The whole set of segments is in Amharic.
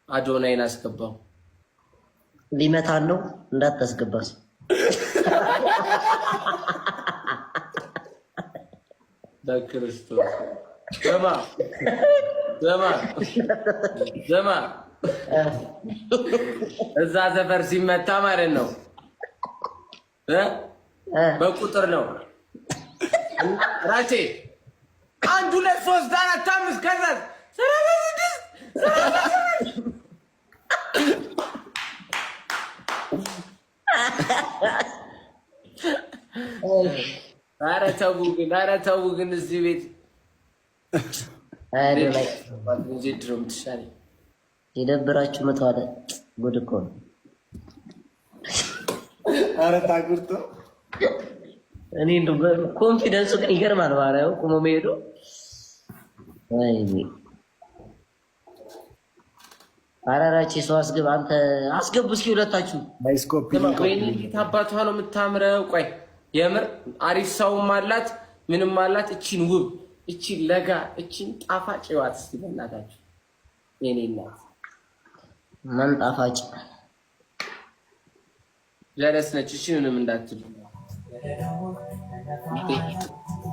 አዶናይን አስገባው። ሊመታን ነው እንዳታስገባስ። በክርስቶስ ዘማ እዛ ዘፈር ሲመታ ማለት ነው በቁጥር ነው። ራቼ 1 2 3 4 5 ከዛ 36 ኧረ ተው ግን እዚህ ቤት ድሮም ትሻለኝ። የደብራችሁ መተዋለ ጉድ እኮ ነው። ኧረ ታጉርቶ እኔ እንደው ኮንፊደንሱ ግን ይገርማል። ማርያም ቆሞ መሄዱ ወይኔ አራራቼ ሰው አስገብ። አንተ አስገቡ እስኪ ሁለታችሁ። ባይስኮፕ ወይኔ አባቷ ነው የምታምረው። ቆይ የምር አሪፍ ሰውም አላት ምንም አላት። እቺን ውብ እቺን ለጋ እቺን ጣፋጭ ይዋት እስቲ በእናታችሁ የኔ እናት ማን ጣፋጭ ጀለስ ነች። እሺ ምንም እንዳትሉ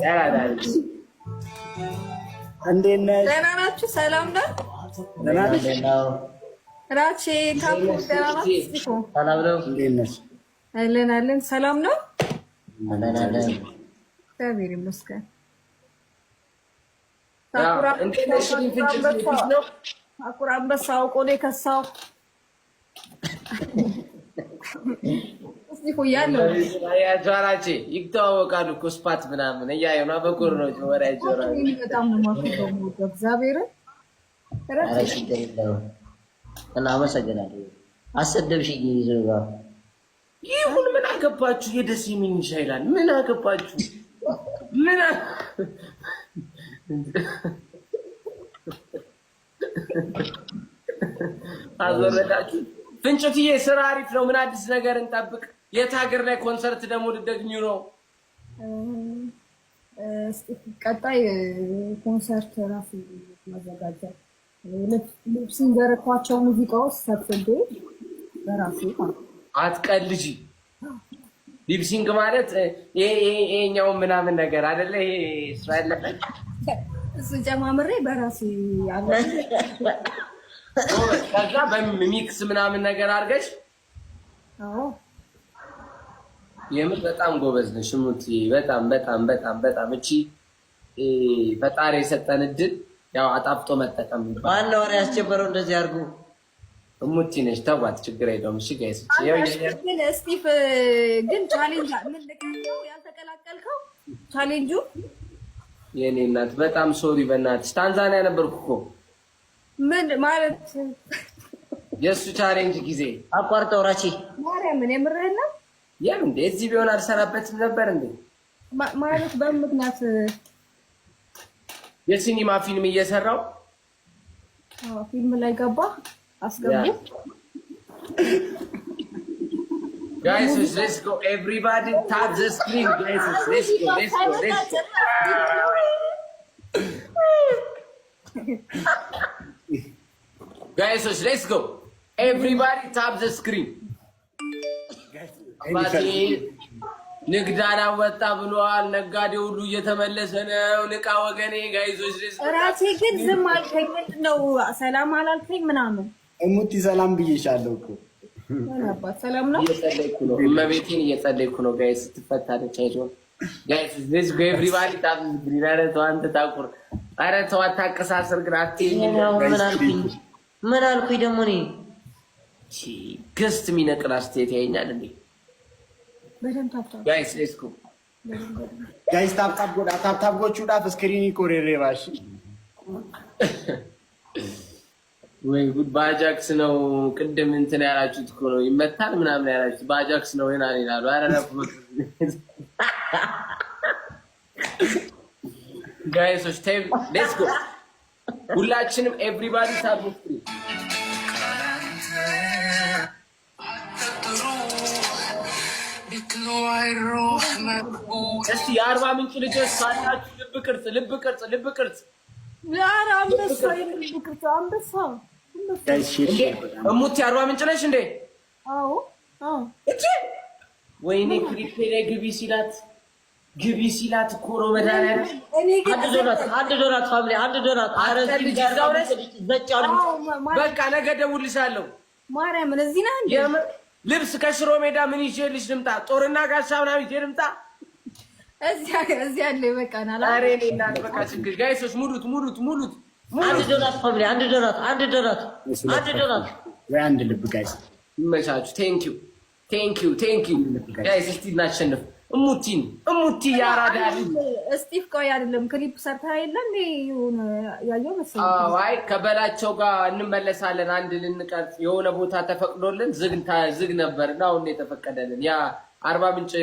ያላዳል። እንዴት ነሽ? ደህና ናችሁ? ሰላም ነው? ደህና ነሽ? ራቼ ካፖ ደህና ናችሁ? ሰላም ነው? እንዴት ነሽ? አለን። ሰላም ነው? አለን። እግዚአብሔር ይመስገን። አኩራ አንበሳው ቆሌ ከሳው እስቲ ሁያለው ያጃራቼ ይተዋወቃሉ እኮ ስፓት ምናምን እያየና በኩር ነው ወራ ይጆራ በጣም ነው ማፈቀው እግዚአብሔር ራሴ ይደረው እና አመሰግናለሁ። አሰደብሽኝ ይዘጋ ይሁን ምን አገባችሁ? የደስ የሚን ይሻላል። ምን አገባችሁ? ምን አዘረዳችሁ? ፍንጭትዬ ስራ አሪፍ ነው። ምን አዲስ ነገር እንጠብቅ? የት ሀገር ላይ ኮንሰርት ደግሞ ልትደግሚው ነው? ቀጣይ ኮንሰርት ራሱ ማዘጋጀት ልብስን ዘረኳቸው ሙዚቃዎች ሰብስቤ በራሴ አትቀልጂ። ሊፕሲንግ ማለት ይሄኛው ምናምን ነገር አይደለ? ይሄ እስራኤል ላይ እሱ ጀማምሬ በራሴ ያለ ከዛ በሚክስ ምናምን ነገር አድርገሽ የምር በጣም ጎበዝ ነሽ ሙቲ። በጣም እቺ ፈጣሪ የሰጠን እድል ያው አጣፍጦ መጠቀም ይባላል። ማን ነው ያስጀመረው እንደዚህ አድርጉ? ሙቲ ነሽ። ተዋት፣ ችግር የለውም። እሺ ጋይስ፣ ግን ስቲፍ ግን ቻሌንጅ ምን ልከው ያልተቀላቀልከው ቻሌንጁ የኔ እናት በጣም ሶሪ። በእናትሽ ታንዛኒያ ነበርኩ እኮ። ምን ማለት የሱ ቻሌንጅ ጊዜ አቋርጠው ራቺ ማርያምን የምርህን ነው? እንዴ እዚህ ቢሆን አልሰራበትም ነበር እንዴ? ማለት በምክንያት የሲኒማ ፊልም እየሰራው ፊልም ላይ ገባ አስገቡ። Guys, let's go. Everybody tap the screen. Guys, let's go. Guys, let's go. Everybody tap the screen. ንግዳና ወጣ ብሏል። ነጋዴ ሁሉ እየተመለሰ ነው። ንቃ ወገኔ። ጋይዞች ራሴ ግን ዝም አልከኝ። ምንድን ነው ሰላም አላልከኝ ምናምን? እሙቲ ሰላም ብዬሻለሁ እኮ። አባት ሰላም ነው? እየጸለይኩ ነው። እመቤቴን እየጸለይኩ ነው። ጋይስ ትፈታለች። አይዞህ ጋይስ let's go everybody tap the screen። ኧረ ተው አንተ ታቁር። ኧረ ተው አታቀሳስር። ግን አትይኝ። ምን አልኩኝ ደግሞ እኔ? ገስት የሚነቅል አስተያየት ያየኛል እንዴ? ጋይስ let's go ጋይስ ታፕ ጎቹ ዳፍ ስክሪን ኮሬሬ ባሽ ወይ ጉድ። ባጃክስ ነው ቅድም እንትን ያላችሁት እኮ ነው ይመታል ምናምን ያላችሁት ባጃክስ ነው ይናል ይላሉ። አረረፍ ጋይሶች ታይም ሌትስ ጎ ሁላችንም ኤቭሪባዲ ታፕ ስክሪን እስቲ የአርባ ምንጭ ልጆች ካላችሁ ልብ ቅርጽ ኧረ አንበሳ የልብ ቅርጽ አንበሳ እሙቲ አርባ ምንጭ ነሽ እንዴ? አዎ አዎ። እቺ ወይኔ ክሊፕ ላይ ግቢ ሲላት እኮ ነው መድኃኒዓለም። አንድ ዶናት ፋሚሊ አንድ ዶናት። ኧረ በቃ ነገ እደውልልሻለሁ። ማርያምን እዚህ ነህ እንዴ? ልብስ ከሽሮ ሜዳ ምን ይዤልሽ ልምጣ? ጦርና ጋሻ ምናምን ይዤ ልምጣ? እዚህ አለ ይበቃናል። ኧረ እኔ እናት በቃ ችግር ጋይሶች ሙሉት። አንድ ዶናት ፋሚሊ አንድ ዶናት ወይ አንድ ልብ ጋይስ። ይመቻችሁ። ቴንኪው ጋይስ። እስቲ እናሸንፍ። እሙቲ ያራዳ ስቲቭ ቆይ አይደለም ክሊፕ ሰርታ የለ እንዴ? ይሁን ያየው መሰለኝ። አዎ አይ ከበላቸው ጋር እንመለሳለን። አንድ ልንቀርጽ የሆነ ቦታ ተፈቅዶልን ዝግ ነበር እና አሁን የተፈቀደልን ያ አርባ ምንጭ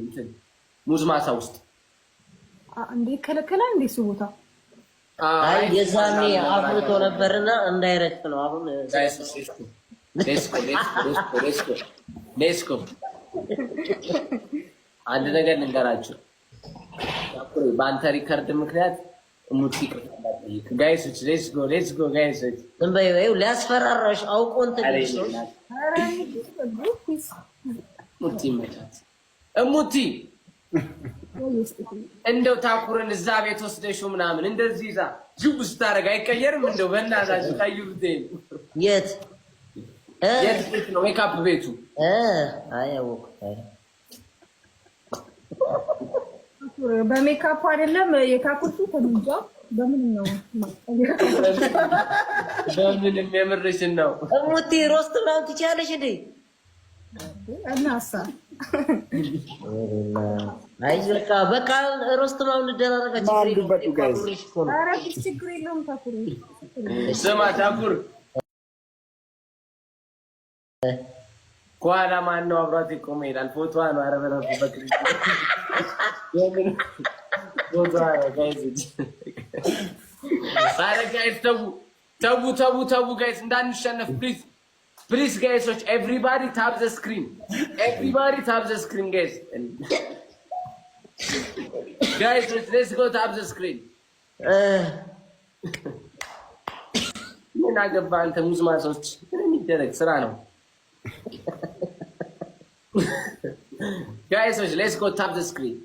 እንትን ሙዝ ማሳ ውስጥ እንዴ ከለከለ እንዴ እሱ ቦታ? አይ የዛኔ አፍርቶ ነበርና እንዳይረጭ ነው። አሁን ሌስኮ አንድ ነገር ልንገራችሁ። በአንተ ሪከርድ ምክንያት ሙቲ ጋይሶች ሌትስ ጎ ጋይሶች እንበይው ሊያስፈራራሽ አውቆ እንትን ነው። ሙቲ መጣት እሙቲ እንደው ታኩርን እዛ ቤት ወስደሽው ምናምን እንደዚህ ይዛ ጅቡ ስታረግ አይቀየርም? እንደው በእናታችሁ ቀይሩት። የት ቤት ነው ሜካፕ ቤቱ? አያወኩት በሜካፕ አይደለም የካኩርቱ ተንጃ በምን ነው? በምንም የምርሽን ነው። እሙቲ ሮስት ምናምን ትችያለሽ እንዴ? እናሳ አይ በቃ ሮስት ምናምን እንደራረጋች ችግር የለውም። ታኩር ስማ ታኩር ከኋላ ማን ነው አብሯት ይቆም ይላል። ፎቶዋ ነው። ኧረ በለፉ በክሪ ፎቶዋ ነው ጋይስ። ኧረ ጋይስ ተው ጋይስ እንዳንሸነፍ ፕሊዝ ጋይሶች ኤቭሪባዲ ታፕ ዘ ስክሪን ጋይሶች ሌትስ ጎ ታፕ ዘ ስክሪን። ምን አገባ አንተ ሙዝ ማሶች የሚደረግ ስራ ነው። ጋይሶች ሌትስ ጎ ታፕ ዘ ስክሪን።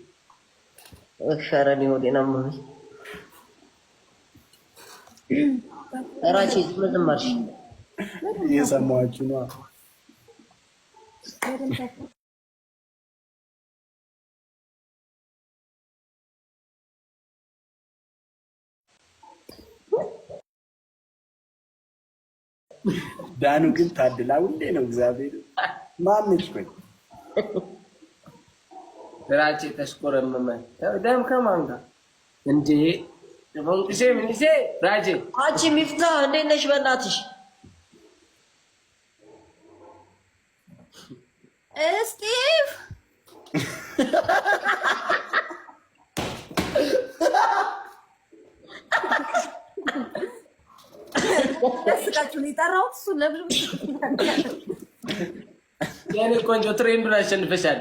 ሸረኒ ወዴና ማሚ ራቺ መዝማርሽ እየሰማችሁ ነው። ዳኑ ግን ታድላ ሁሌ ነው። እግዚአብሔር ማምንሽ ቆይ ራቼ ተሽቆረመመ ደም ከማን ጋር እንዴ? ደሞንቅሴ ምንሴ ራጄ አንቺ ሚፍታ እንዴት ነሽ? በእናትሽ ስቲቭ ስቃችሁ ሊጠራው እሱ ለብሉ የኔ ቆንጆ ትሬንዱን አሸንፈሻል።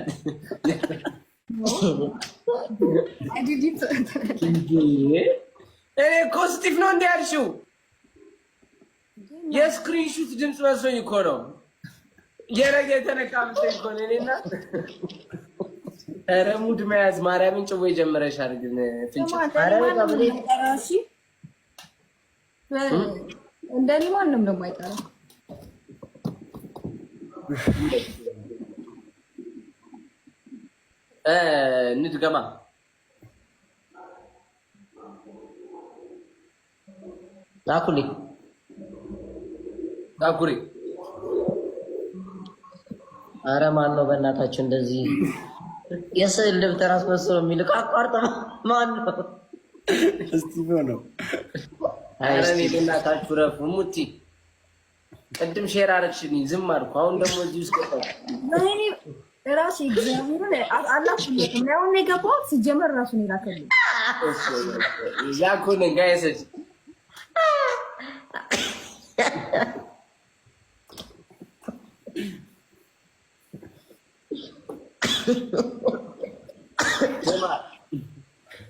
እኔ እኮ ስቲቭ ነው እንደ ያልሽው የስክሪንሹት ድምፅ መስሎኝ እኮ ነው። የረገ የተነካ መስሎኝ እኮ ነው። እኔና ኧረ ሙድ መያዝ ማርያምን ጭዌ ጀመረሻል። ግን ፍንጭ እንደኔ ማንም ደግሞ አይጠራም። ንድገማ ታኩሪ ኧረ ማን ነው በእናታችሁ እንደዚህ የስዕል ደብተር አስመስሎ የሚልቅ አቋርጠ? ማን ነው? እስቲቭ ነው። ኧረ እኔ በእናታችሁ ረፉ። ሙቲ ቅድም ሼር አደረግሽልኝ ዝም አልኩ። አሁን ደግሞ እዚህ ውስጥ ገባሁ። ራሱ እግዚአብሔርን አላፍለትም ነው የገባው። ሲጀመር ራሱ ነው የላከልኝ። ያኮነ ጋይሰስ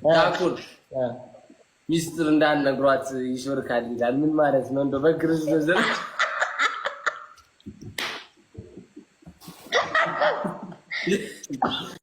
ታኩር ሚስጥር እንዳትነግሯት ይሾርካል ይላል። ምን ማለት ነው? እንደው በክርስቶስ ዘንድ